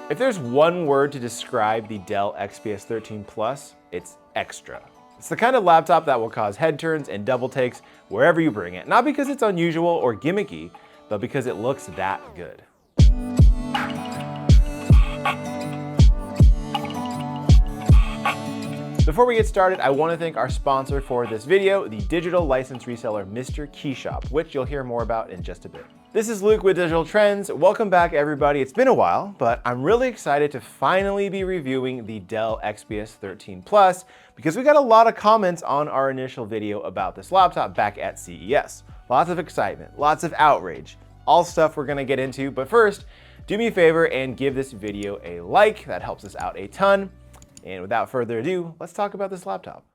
If there's one word to describe the Dell XPS 13 Plus, it's extra. It's the kind of laptop that will cause head turns and double takes wherever you bring it, not because it's unusual or gimmicky, but because it looks that good. Before we get started, I want to thank our sponsor for this video, the digital license reseller Mr. Keyshop, which you'll hear more about in just a bit. This is Luke with Digital Trends. Welcome back, everybody. It's been a while, but I'm really excited to finally be reviewing the Dell XPS 13 Plus because we got a lot of comments on our initial video about this laptop back at CES. Lots of excitement, lots of outrage, all stuff we're gonna get into, but first, do me a favor and give this video a like. That helps us out a ton. And without further ado, let's talk about this laptop.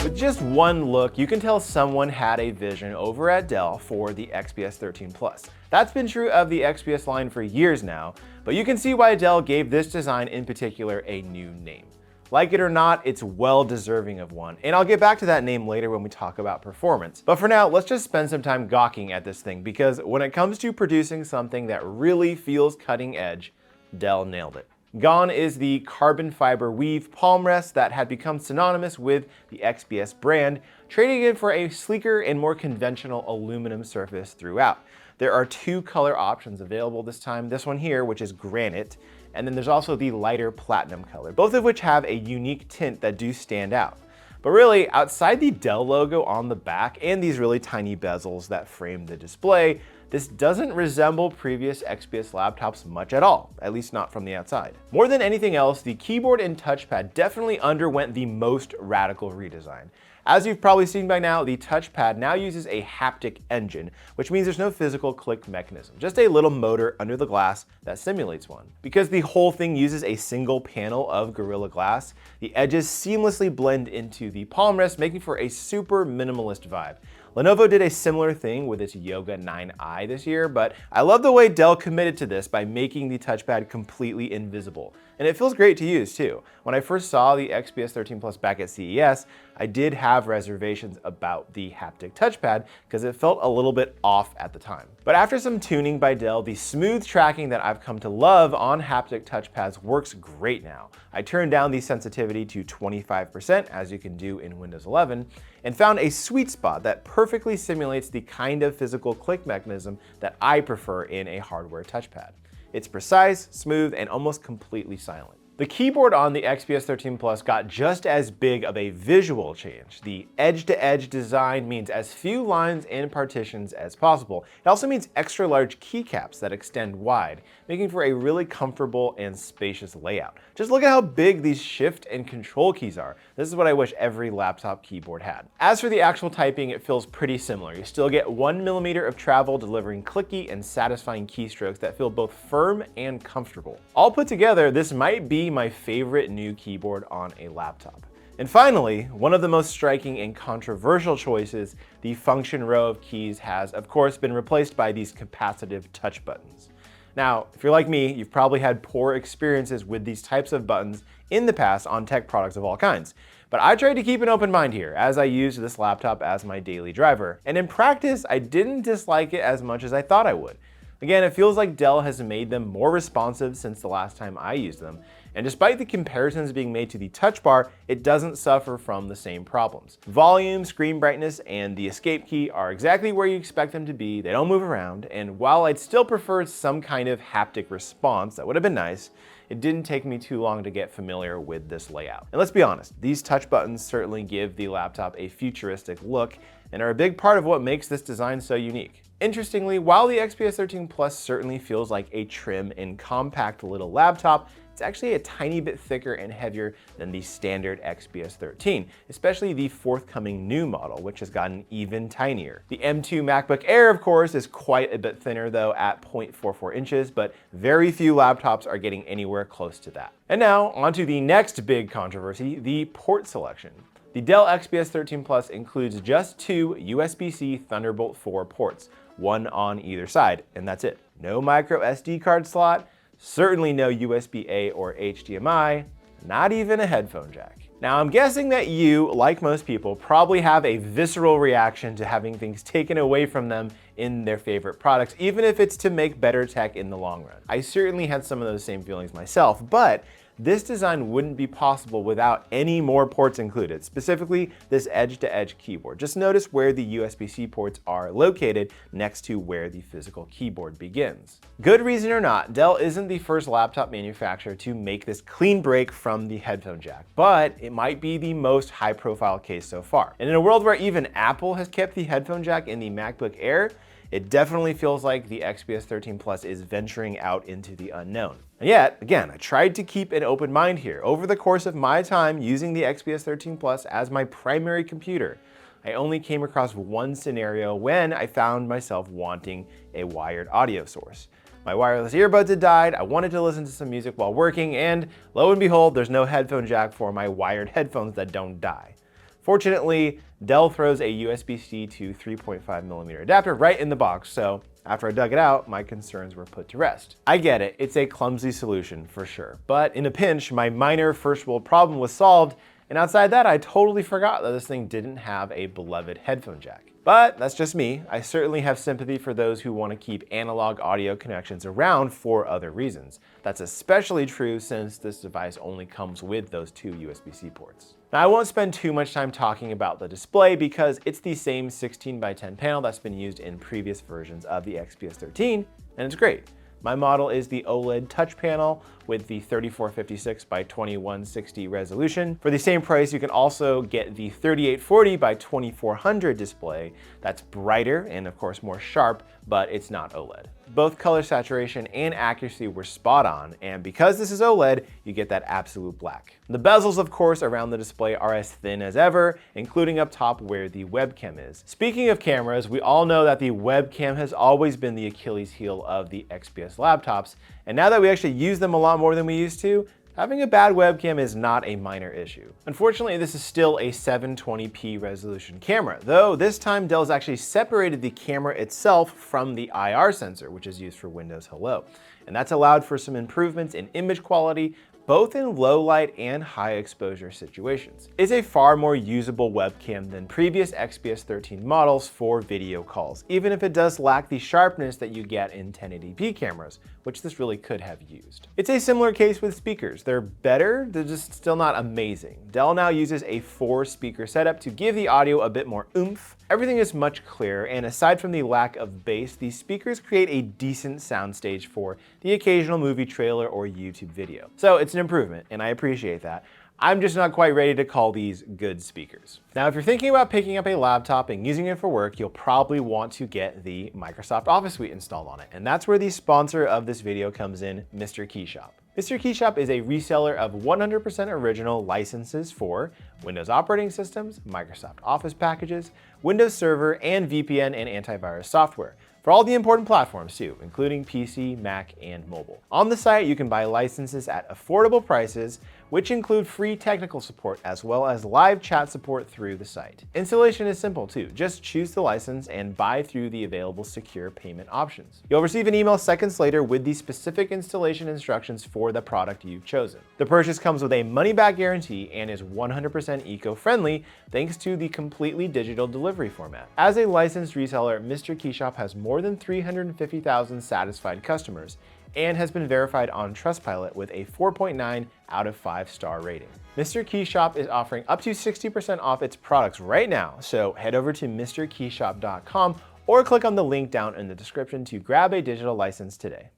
With just one look, you can tell someone had a vision over at Dell for the XPS 13 Plus. That's been true of the XPS line for years now, but you can see why Dell gave this design in particular a new name. Like it or not, it's well deserving of one, and I'll get back to that name later when we talk about performance. But for now, let's just spend some time gawking at this thing, because when it comes to producing something that really feels cutting edge, Dell nailed it. Gone is the carbon fiber weave palm rest that had become synonymous with the XPS brand, trading in for a sleeker and more conventional aluminum surface throughout. There are two color options available this time, this one here, which is granite, and then there's also the lighter platinum color, both of which have a unique tint that do stand out. But really, outside the Dell logo on the back and these really tiny bezels that frame the display, this doesn't resemble previous XPS laptops much at all, at least not from the outside. More than anything else, the keyboard and touchpad definitely underwent the most radical redesign. As you've probably seen by now, the touchpad now uses a haptic engine, which means there's no physical click mechanism, just a little motor under the glass that simulates one. Because the whole thing uses a single panel of Gorilla Glass, the edges seamlessly blend into the palm rest, making for a super minimalist vibe. Lenovo did a similar thing with its Yoga 9i this year, but I love the way Dell committed to this by making the touchpad completely invisible. And it feels great to use too. When I first saw the XPS 13 Plus back at CES, I did have reservations about the haptic touchpad because it felt a little bit off at the time. But after some tuning by Dell, the smooth tracking that I've come to love on haptic touchpads works great now. I turned down the sensitivity to 25%, as you can do in Windows 11, and found a sweet spot that perfectly simulates the kind of physical click mechanism that I prefer in a hardware touchpad. It's precise, smooth, and almost completely silent. The keyboard on the XPS 13 Plus got just as big of a visual change. The edge-to-edge design means as few lines and partitions as possible. It also means extra large keycaps that extend wide, making for a really comfortable and spacious layout. Just look at how big these shift and control keys are. This is what I wish every laptop keyboard had. As for the actual typing, it feels pretty similar. You still get 1 millimeter of travel, delivering clicky and satisfying keystrokes that feel both firm and comfortable. All put together, this might be my favorite new keyboard on a laptop. And finally, one of the most striking and controversial choices, the function row of keys has, of course, been replaced by these capacitive touch buttons. Now, if you're like me, you've probably had poor experiences with these types of buttons in the past on tech products of all kinds. But I tried to keep an open mind here as I used this laptop as my daily driver. And in practice, I didn't dislike it as much as I thought I would. Again, it feels like Dell has made them more responsive since the last time I used them. And despite the comparisons being made to the Touchbar, it doesn't suffer from the same problems. Volume, screen brightness, and the escape key are exactly where you expect them to be. They don't move around, and while I'd still prefer some kind of haptic response, that would have been nice, it didn't take me too long to get familiar with this layout. And let's be honest, these touch buttons certainly give the laptop a futuristic look and are a big part of what makes this design so unique. Interestingly, while the XPS 13 Plus certainly feels like a trim and compact little laptop, it's actually a tiny bit thicker and heavier than the standard XPS 13, especially the forthcoming new model, which has gotten even tinier. The M2 MacBook Air, of course, is quite a bit thinner though at 0.44 inches, but very few laptops are getting anywhere close to that. And now, onto the next big controversy, the port selection. The Dell XPS 13 Plus includes just two USB-C Thunderbolt 4 ports, one on either side, and that's it. No micro SD card slot, certainly no USB-A or HDMI, not even a headphone jack. Now, I'm guessing that you, like most people, probably have a visceral reaction to having things taken away from them in their favorite products, even if it's to make better tech in the long run. I certainly had some of those same feelings myself, but this design wouldn't be possible without any more ports included, specifically this edge-to-edge keyboard. Just notice where the USB-C ports are located next to where the physical keyboard begins. Good reason or not, Dell isn't the first laptop manufacturer to make this clean break from the headphone jack, but it might be the most high-profile case so far. And in a world where even Apple has kept the headphone jack in the MacBook Air, it definitely feels like the XPS 13 Plus is venturing out into the unknown. And yet, again, I tried to keep an open mind here. Over the course of my time using the XPS 13 Plus as my primary computer, I only came across one scenario when I found myself wanting a wired audio source. My wireless earbuds had died, I wanted to listen to some music while working, and lo and behold, there's no headphone jack for my wired headphones that don't die. Fortunately, Dell throws a USB-C to 3.5mm adapter right in the box, so after I dug it out, my concerns were put to rest. I get it, it's a clumsy solution for sure, but in a pinch, my minor first world problem was solved, and outside that, I totally forgot that this thing didn't have a beloved headphone jack. But that's just me. I certainly have sympathy for those who want to keep analog audio connections around for other reasons. That's especially true since this device only comes with those two USB-C ports. Now, I won't spend too much time talking about the display because it's the same 16:10 panel that's been used in previous versions of the XPS 13, and it's great. My model is the OLED touch panel with the 3456x2160 resolution. For the same price, you can also get the 3840x2400 display that's brighter and of course more sharp, but it's not OLED. Both color saturation and accuracy were spot on, and because this is OLED, you get that absolute black. The bezels, of course, around the display are as thin as ever, including up top where the webcam is. Speaking of cameras, we all know that the webcam has always been the Achilles heel of the XPS laptops, and now that we actually use them a lot more than we used to, having a bad webcam is not a minor issue. Unfortunately, this is still a 720p resolution camera, though this time Dell's actually separated the camera itself from the IR sensor, which is used for Windows Hello. And that's allowed for some improvements in image quality, both in low light and high exposure situations. It's a far more usable webcam than previous XPS 13 models for video calls, even if it does lack the sharpness that you get in 1080p cameras, which this really could have used. It's a similar case with speakers. They're better, they're just still not amazing. Dell now uses a 4-speaker setup to give the audio a bit more oomph. Everything is much clearer, and aside from the lack of bass, these speakers create a decent soundstage for the occasional movie trailer or YouTube video. So it's an improvement, and I appreciate that. I'm just not quite ready to call these good speakers. Now, if you're thinking about picking up a laptop and using it for work, you'll probably want to get the Microsoft Office Suite installed on it. And that's where the sponsor of this video comes in, Mr. Keyshop. Mr. Keyshop is a reseller of 100% original licenses for Windows operating systems, Microsoft Office packages, Windows Server, and VPN and antivirus software. For all the important platforms too, including PC, Mac, and mobile. On the site, you can buy licenses at affordable prices, which include free technical support as well as live chat support through the site. Installation is simple too. Just choose the license and buy through the available secure payment options. You'll receive an email seconds later with the specific installation instructions for the product you've chosen. The purchase comes with a money-back guarantee and is 100% eco-friendly thanks to the completely digital delivery format. As a licensed reseller, Mr. Keyshop has more than 350,000 satisfied customers and has been verified on Trustpilot with a 4.9 out of 5-star rating. Mr. Keyshop is offering up to 60% off its products right now, so head over to mrkeyshop.com or click on the link down in the description to grab a digital license today.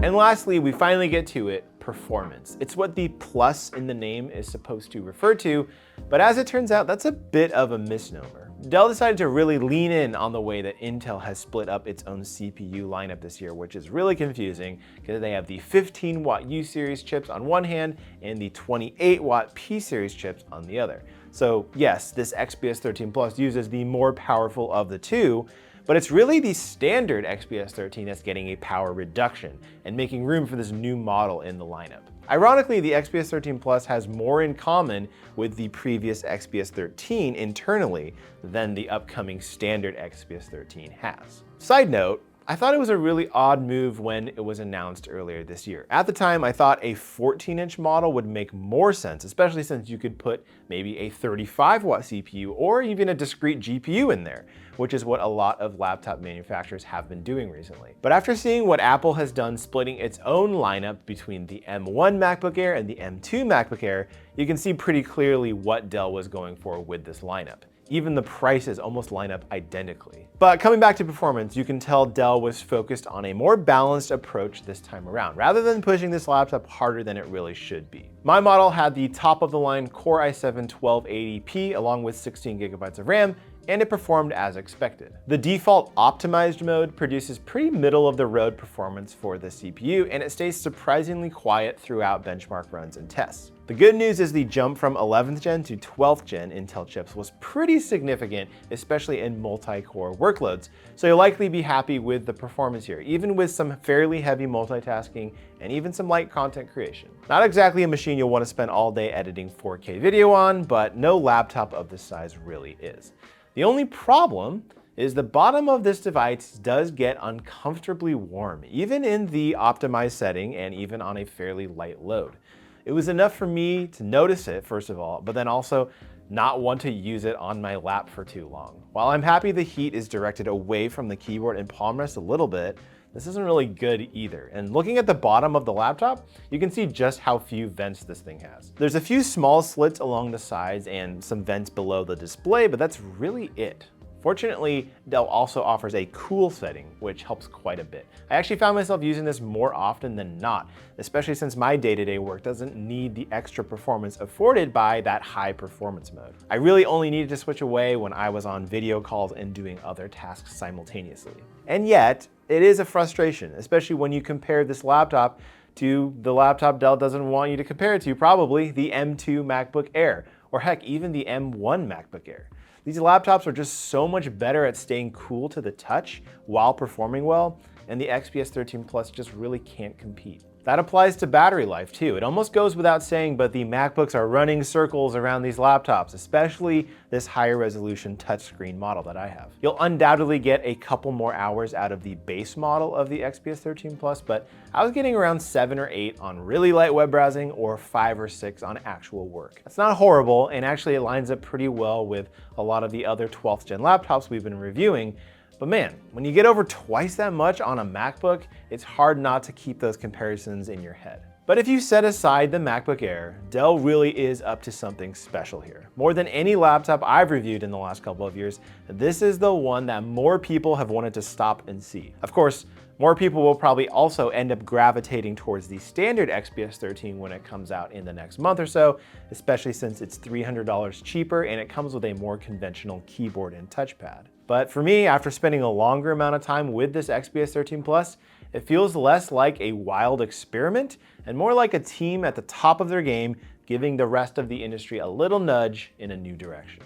And lastly, we finally get to it, performance. It's what the plus in the name is supposed to refer to, but as it turns out, that's a bit of a misnomer. Dell decided to really lean in on the way that Intel has split up its own CPU lineup this year, which is really confusing because they have the 15-watt U-series chips on one hand and the 28-watt P-series chips on the other. So yes, this XPS 13 Plus uses the more powerful of the two, but it's really the standard XPS 13 that's getting a power reduction and making room for this new model in the lineup. Ironically, the XPS 13 Plus has more in common with the previous XPS 13 internally than the upcoming standard XPS 13 has. Side note, I thought it was a really odd move when it was announced earlier this year. At the time, I thought a 14-inch model would make more sense, especially since you could put maybe a 35-watt CPU or even a discrete GPU in there, which is what a lot of laptop manufacturers have been doing recently. But after seeing what Apple has done splitting its own lineup between the M1 MacBook Air and the M2 MacBook Air, you can see pretty clearly what Dell was going for with this lineup. Even the prices almost line up identically. But coming back to performance, you can tell Dell was focused on a more balanced approach this time around, rather than pushing this laptop harder than it really should be. My model had the top of the line Core i7-1280p along with 16 gigabytes of RAM, and it performed as expected. The default optimized mode produces pretty middle of the road performance for the CPU, and it stays surprisingly quiet throughout benchmark runs and tests. The good news is the jump from 11th gen to 12th gen Intel chips was pretty significant, especially in multi-core workloads, so you'll likely be happy with the performance here, even with some fairly heavy multitasking and even some light content creation. Not exactly a machine you'll want to spend all day editing 4K video on, but no laptop of this size really is. The only problem is the bottom of this device does get uncomfortably warm, even in the optimized setting and even on a fairly light load. It was enough for me to notice it, first of all, but then also not want to use it on my lap for too long. While I'm happy the heat is directed away from the keyboard and palm rest a little bit, this isn't really good either. And looking at the bottom of the laptop, you can see just how few vents this thing has. There's a few small slits along the sides and some vents below the display, but that's really it. Fortunately, Dell also offers a cool setting, which helps quite a bit. I actually found myself using this more often than not, especially since my day-to-day work doesn't need the extra performance afforded by that high performance mode. I really only needed to switch away when I was on video calls and doing other tasks simultaneously. And yet, it is a frustration, especially when you compare this laptop to the laptop Dell doesn't want you to compare it to, probably the M2 MacBook Air, or heck, even the M1 MacBook Air. These laptops are just so much better at staying cool to the touch while performing well, and the XPS 13 Plus just really can't compete. That applies to battery life too. It almost goes without saying, but the MacBooks are running circles around these laptops, especially this higher resolution touchscreen model that I have. You'll undoubtedly get a couple more hours out of the base model of the XPS 13 Plus, but I was getting around 7 or 8 on really light web browsing or 5 or 6 on actual work. That's not horrible, and actually it lines up pretty well with a lot of the other 12th gen laptops we've been reviewing. But man, when you get over twice that much on a MacBook, it's hard not to keep those comparisons in your head. But if you set aside the MacBook Air, Dell really is up to something special here. More than any laptop I've reviewed in the last couple of years, this is the one that more people have wanted to stop and see. Of course, more people will probably also end up gravitating towards the standard XPS 13 when it comes out in the next month or so, especially since it's $300 cheaper and it comes with a more conventional keyboard and touchpad. But for me, after spending a longer amount of time with this XPS 13 Plus, it feels less like a wild experiment and more like a team at the top of their game, giving the rest of the industry a little nudge in a new direction.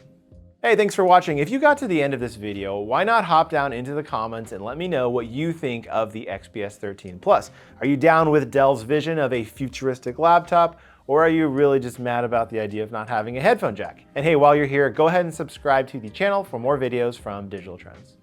Hey, thanks for watching. If you got to the end of this video, why not hop down into the comments and let me know what you think of the XPS 13 Plus. Are you down with Dell's vision of a futuristic laptop? Or are you really just mad about the idea of not having a headphone jack? And hey, while you're here, go ahead and subscribe to the channel for more videos from Digital Trends.